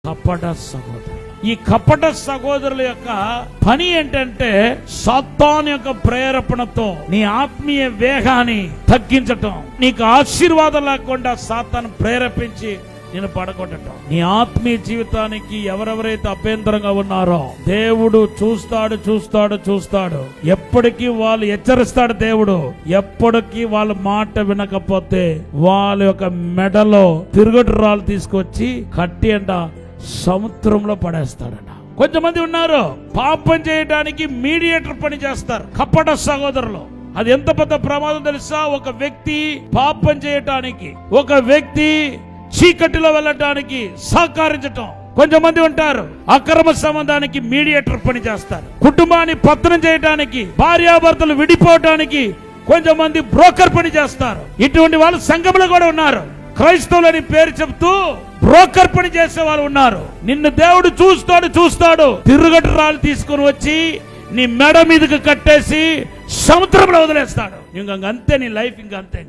కపట సహోదరులు. ఈ కపట సహోదరుల యొక్క పని ఏంటంటే సాతాను యొక్క ప్రేరేపణతో నీ ఆత్మీయ వేగాన్ని తగ్గించటం, నీకు ఆశీర్వాదం లేకుండా సాతాను ప్రేరేపించి నేను పడగొట్టడం. నీ ఆత్మీయ జీవితానికి ఎవరెవరైతే అభ్యంతరంగా ఉన్నారో దేవుడు చూస్తాడు. ఎప్పటికీ వాళ్ళు హెచ్చరిస్తాడు దేవుడు. ఎప్పటికీ వాళ్ళ మాట వినకపోతే వాళ్ళ యొక్క మెడలో తిరుగటి రాళ్ళు తీసుకొచ్చి కట్టి సముద్రంలో పడేస్తాడట. కొంతమంది ఉన్నారు పాపం చేయడానికి మీడియేటర్ పని చేస్తారు, కపట సహోదరులు. అది ఎంత పెద్ద ప్రమాదం తెలుసా? ఒక వ్యక్తి పాపం చేయటానికి, ఒక వ్యక్తి చీకటిలో వెళ్ళటానికి సహకరించటం. కొంతమంది ఉంటారు అక్రమ సంబంధానికి మీడియేటర్ పని చేస్తారు, కుటుంబాన్ని పతనం చేయడానికి, భార్యాభర్తలు విడిపోవటానికి కొంతమంది బ్రోకర్ పని చేస్తారు. ఇటువంటి వాళ్ళు సంఘంలో కూడా ఉన్నారు. క్రైస్తవులని పేరు చెప్తూ బ్రోకర్ పని చేసే వాళ్ళు ఉన్నారు. నిన్ను దేవుడు చూస్తాడు. తిరుగటి రాళ్ళు తీసుకుని వచ్చి నీ మెడ మీదకి కట్టేసి సముద్రంలో వదిలేస్తాడు. ఇంకంతే నీ లైఫ్, ఇంకంతే.